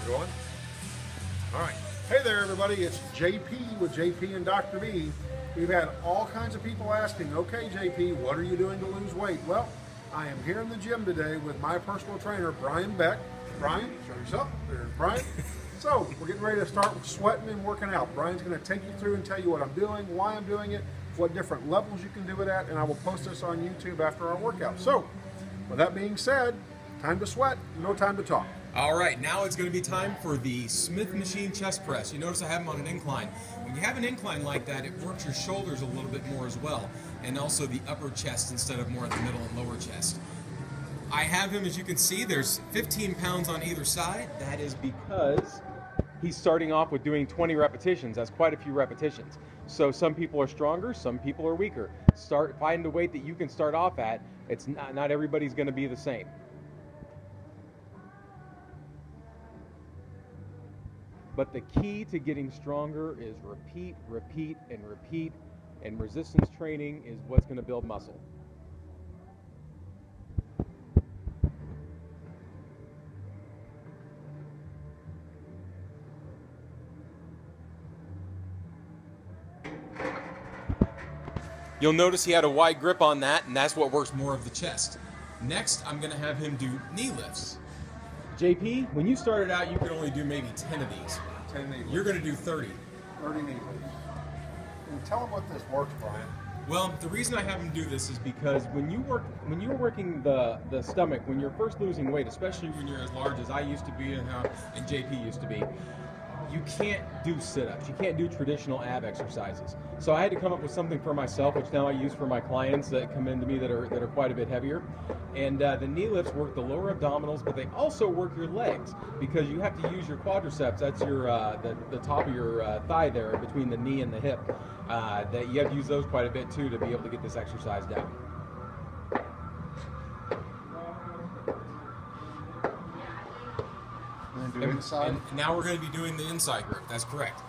Going? All right. Hey there, everybody. It's JP with JP and Dr. B. We've had all kinds of people asking, okay, JP, what are you doing to lose weight? Well, I am here in the gym today with my personal trainer, Brian Beck. Brian, show yourself. There's Brian. So, we're getting ready to start sweating and working out. Brian's going to take you through and tell you what I'm doing, why I'm doing it, what different levels you can do it at, and I will post this on YouTube after our workout. So, with that being said, time to sweat, no time to talk. All right, now it's going to be time for the Smith machine chest press. You notice I have them on an incline. When you have an incline like that, it works your shoulders a little bit more as well, and also the upper chest instead of more of the middle and lower chest. I have him, as you can see, there's 15 pounds on either side. That is because he's starting off with doing 20 repetitions. That's quite a few repetitions. So some people are stronger, some people are weaker. Find a weight that you can start off at. It's not everybody's going to be the same. But the key to getting stronger is repeat, repeat, and repeat, and resistance training is what's going to build muscle. You'll notice he had a wide grip on that, and that's what works more of the chest. Next, I'm going to have him do knee lifts. JP, when you started out, you could only do maybe 10 of these. 10 knee lifts. You're going to do 30. 30 knee lifts. And tell them what this works, Brian. Well, the reason I have him do this is because when you're working the stomach, when you're first losing weight, especially when you're as large as I used to be and JP used to be, you can't do sit-ups. You can't do traditional ab exercises. So I had to come up with something for myself, which now I use for my clients that come into me that are quite a bit heavier. And the knee lifts work the lower abdominals, but they also work your legs because you have to use your quadriceps. That's your the top of your thigh there between the knee and the hip. That you have to use those quite a bit too to be able to get this exercise down. And now we're going to be doing the inside grip. That's correct.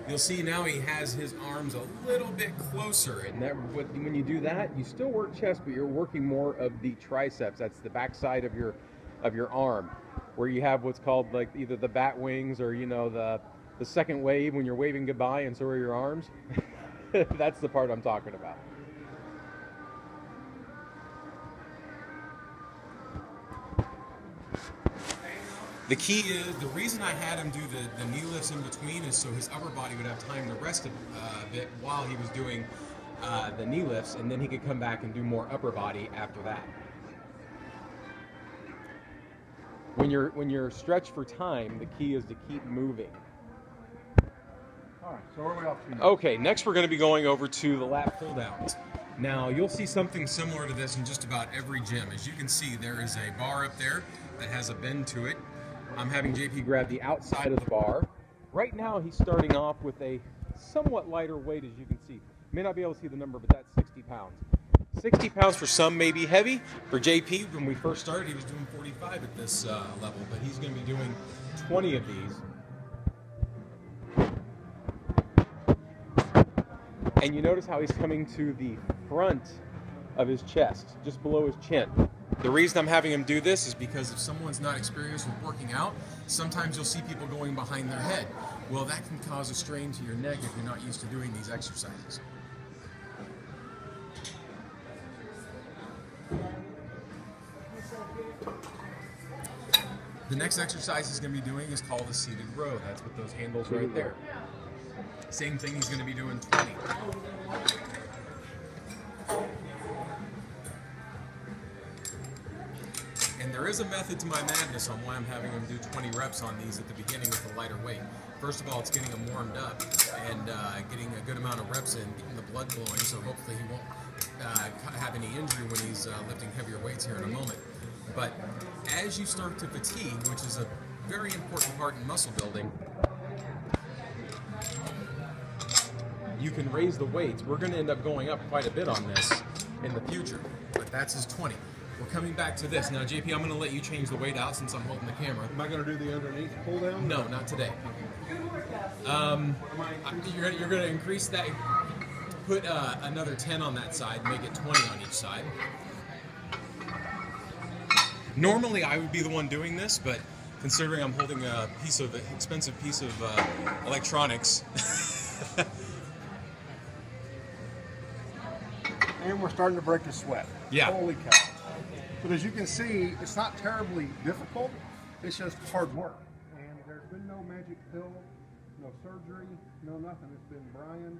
You'll see now he has his arms a little bit closer, and when you do that, you still work chest, but you're working more of the triceps. That's the back side of your arm, where you have what's called like either the bat wings or the second wave when you're waving goodbye, and so are your arms. That's the part I'm talking about. The key is, the reason I had him do the knee lifts in between is so his upper body would have time to rest a bit while he was doing the knee lifts, and then he could come back and do more upper body after that. When you're stretched for time, the key is to keep moving. All right, so where are we off to now? Okay, next we're going to be going over to the lat pull downs. Now, you'll see something similar to this in just about every gym. As you can see, there is a bar up there that has a bend to it. I'm having JP grab the outside of the bar. Right now, he's starting off with a somewhat lighter weight, as you can see. You may not be able to see the number, but that's 60 pounds. 60 pounds for some may be heavy. For JP, when we first started, he was doing 45 at this level, but he's going to be doing 20 of these. And you notice how he's coming to the front of his chest, just below his chin. The reason I'm having him do this is because if someone's not experienced with working out, sometimes you'll see people going behind their head. Well, that can cause a strain to your neck if you're not used to doing these exercises. The next exercise he's going to be doing is called the seated row. That's with those handles right there. Same thing, he's going to be doing 20. And there is a method to my madness on why I'm having him do 20 reps on these at the beginning with a lighter weight. First of all, it's getting him warmed up and getting a good amount of reps in, getting the blood flowing, so hopefully he won't have any injury when he's lifting heavier weights here in a moment. But as you start to fatigue, which is a very important part in muscle building, you can raise the weights. We're going to end up going up quite a bit on this in the future, but that's his 20. We're coming back to this. Now, JP, I'm going to let you change the weight out since I'm holding the camera. Am I going to do the underneath pull down? No, not today. You're going to increase that, put another 10 on that side, make it 20 on each side. Normally, I would be the one doing this, but considering I'm holding a expensive piece of electronics. And we're starting to break a sweat. Yeah. Holy cow. But as you can see, it's not terribly difficult. It's just hard work. And there's been no magic pill, no surgery, no nothing. It's been Brian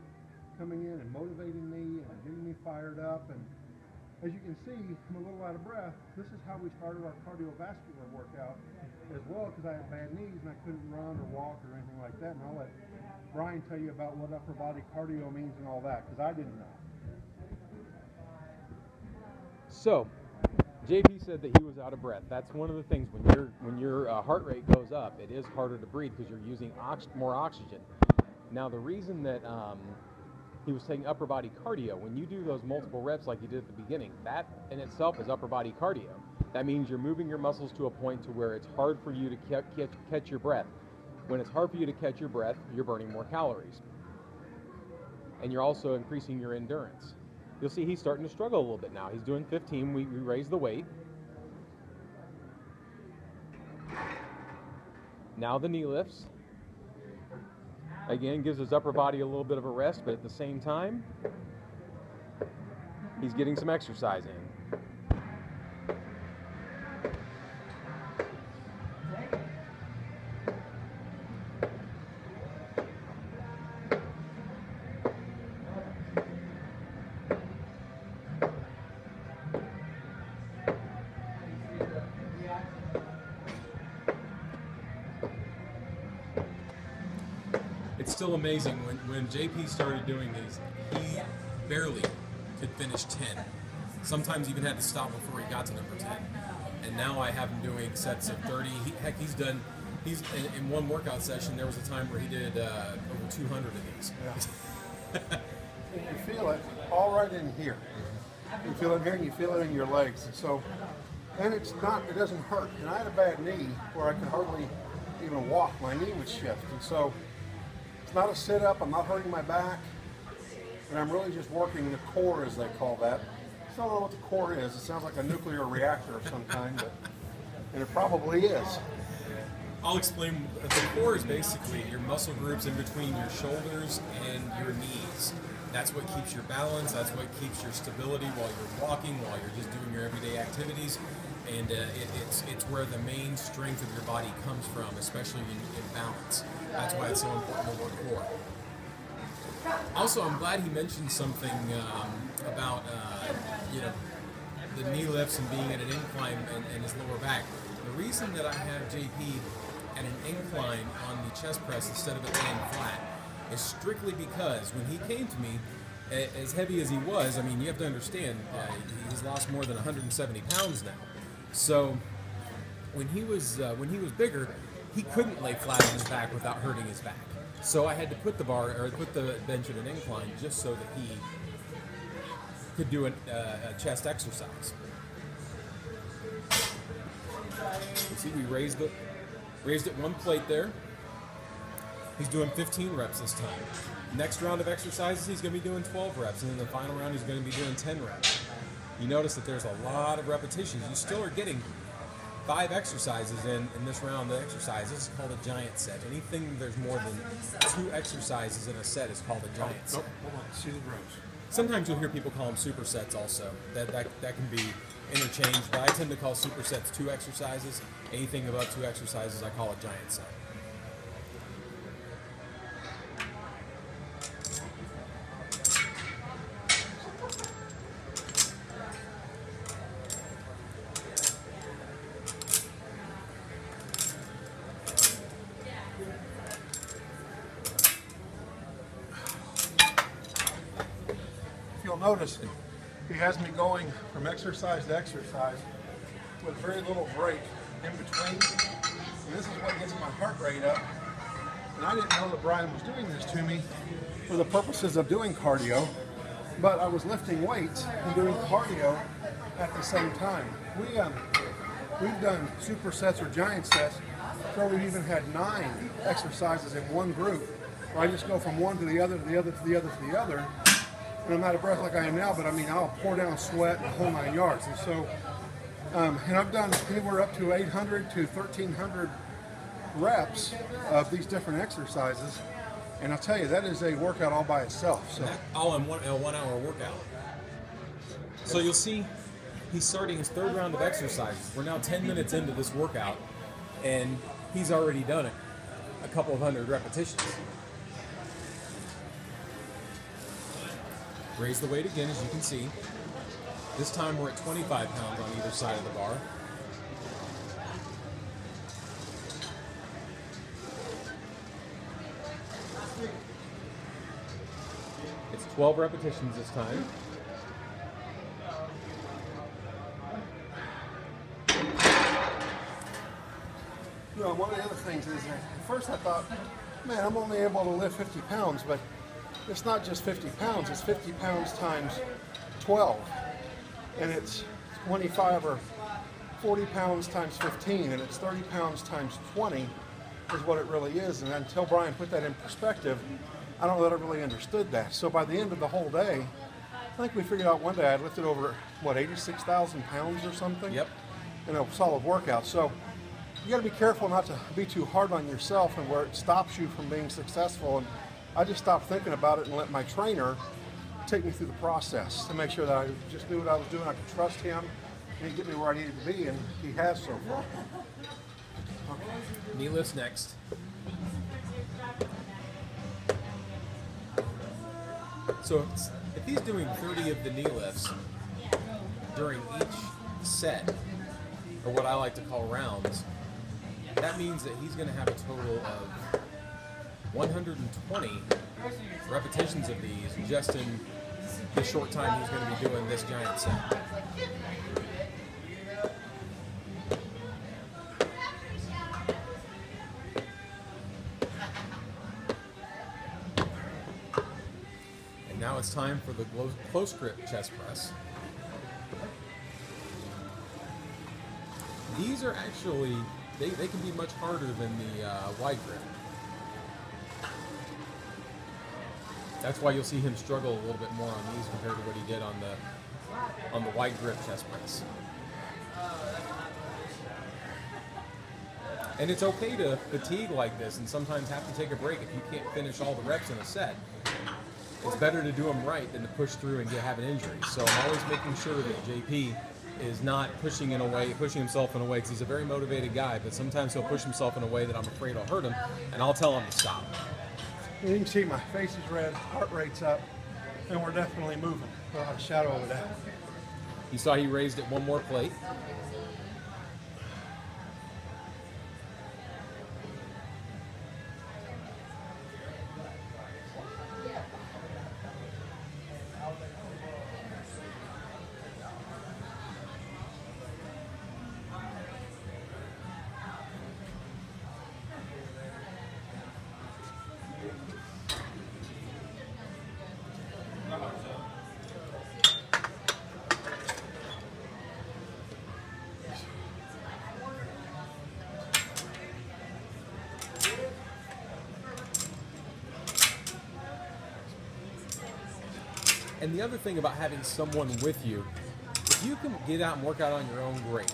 coming in and motivating me and getting me fired up. And as you can see, I'm a little out of breath. This is how we started our cardiovascular workout as well, because I had bad knees and I couldn't run or walk or anything like that. And I'll let Brian tell you about what upper body cardio means and all that, because I didn't know. So, JP said that he was out of breath. That's one of the things when your heart rate goes up, it is harder to breathe because you're using more oxygen. Now, the reason that he was saying upper body cardio, when you do those multiple reps like you did at the beginning, that in itself is upper body cardio. That means you're moving your muscles to a point to where it's hard for you to catch your breath. When it's hard for you to catch your breath, you're burning more calories. And you're also increasing your endurance. You'll see he's starting to struggle a little bit now. He's doing 15. We raised the weight. Now the knee lifts. Again, gives his upper body a little bit of a rest, but at the same time, he's getting some exercise in. It's still amazing. When JP started doing these, he barely could finish 10. Sometimes even had to stop before he got to number 10. And now I have him doing sets of 30. He's in one workout session, there was a time where he did over 200 of these. Yeah. You feel it all right in here. You feel it here and you feel it in your legs. And it doesn't hurt. And I had a bad knee where I could hardly even walk. My knee would shift. And so it's not a sit-up, I'm not hurting my back, and I'm really just working the core, as they call that. I don't know what the core is. It sounds like a nuclear reactor of some kind, and it probably is. I'll explain. The core is basically your muscle groups in between your shoulders and your knees. That's what keeps your balance, that's what keeps your stability while you're walking, while you're just doing your everyday activities. And it's where the main strength of your body comes from, especially in balance. That's why it's so important to work core. Also, I'm glad he mentioned something about the knee lifts and being at an incline and his lower back. The reason that I have JP at an incline on the chest press instead of it laying flat is strictly because when he came to me, as heavy as he was, I mean, you have to understand, he's lost more than 170 pounds now. So when he was bigger, he couldn't lay flat on his back without hurting his back. So I had to put the bench at an incline just so that he could do a chest exercise. You see, we raised it one plate there. He's doing 15 reps this time. Next round of exercises, he's going to be doing 12 reps, and then the final round, he's going to be doing 10 reps. You notice that there's a lot of repetitions. You still are getting 5 exercises in this round of exercises. This is called a giant set. Anything there's more than 2 exercises in a set is called a giant set. Hold on, seated rows. Sometimes you'll hear people call them supersets also. That can be interchanged, but I tend to call supersets 2 exercises. Anything above 2 exercises, I call a giant set. You'll notice he has me going from exercise to exercise with very little break in between. And this is what gets my heart rate up. And I didn't know that Brian was doing this to me for the purposes of doing cardio, but I was lifting weights and doing cardio at the same time. We've done supersets or giant sets where we've even had 9 exercises in one group, where I just go from one to the other, to the other, to the other, to the other. And I'm out of breath like I am now, but I mean, I'll pour down sweat and the whole 9 yards. And so And I've done anywhere up to 800 to 1,300 reps of these different exercises. And I'll tell you, that is a workout all by itself. So all in a 1 hour workout. So you'll see he's starting his third round of exercises. We're now 10 minutes into this workout, and he's already done it. A couple of hundred repetitions. Raise the weight again, as you can see. This time we're at 25 pounds on either side of the bar. It's 12 repetitions this time. You know, one of the other things is that at first I thought, man, I'm only able to lift 50 pounds, but it's not just 50 pounds, it's 50 pounds times 12. And it's 25 or 40 pounds times 15, and it's 30 pounds times 20 is what it really is. And until Brian put that in perspective, I don't know that I really understood that. So by the end of the whole day, I think we figured out one day I lifted over, what, 86,000 pounds or something? Yep. In a solid workout. So you got to be careful not to be too hard on yourself and where it stops you from being successful. And I just stopped thinking about it and let my trainer take me through the process to make sure that I just knew what I was doing. I could trust him and he'd get me where I needed to be, and he has so far. Okay. Knee lifts next. So if he's doing 30 of the knee lifts during each set, or what I like to call rounds, that means that he's going to have a total of 120 repetitions of these just in the short time he's going to be doing this giant set. And now it's time for the close grip chest press. These are actually, they can be much harder than the wide grip. That's why you'll see him struggle a little bit more on these compared to what he did on the wide grip chest press. And it's okay to fatigue like this and sometimes have to take a break if you can't finish all the reps in a set. It's better to do them right than to push through and have an injury. So I'm always making sure that JP is not pushing himself in a way, because he's a very motivated guy, but sometimes he'll push himself in a way that I'm afraid will hurt him, and I'll tell him to stop. You can see my face is red, heart rate's up, and we're definitely moving. We'll have a shadow over that. You saw he raised it one more plate. And the other thing about having someone with you, if you can get out and work out on your own, great.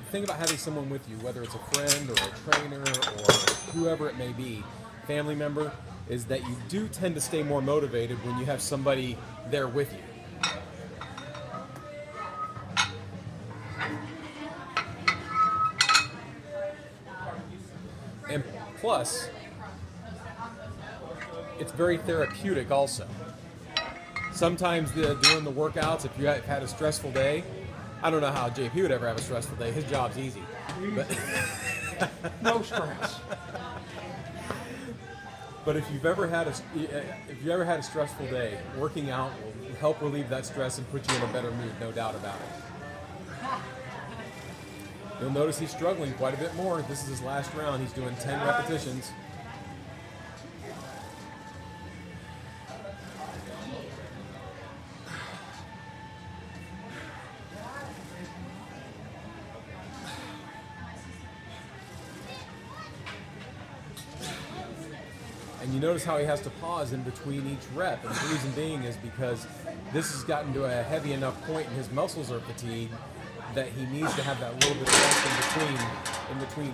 The thing about having someone with you, whether it's a friend or a trainer or whoever it may be, family member, is that you do tend to stay more motivated when you have somebody there with you. And plus, it's very therapeutic also. Sometimes doing the workouts, if you've had a stressful day, I don't know how JP would ever have a stressful day. His job's easy. But no stress. But if you've ever had a stressful day, working out will help relieve that stress and put you in a better mood, no doubt about it. You'll notice he's struggling quite a bit more. This is his last round. He's doing 10 repetitions. And you notice how he has to pause in between each rep, and the reason being is because this has gotten to a heavy enough point and his muscles are fatigued that he needs to have that little bit of rest in between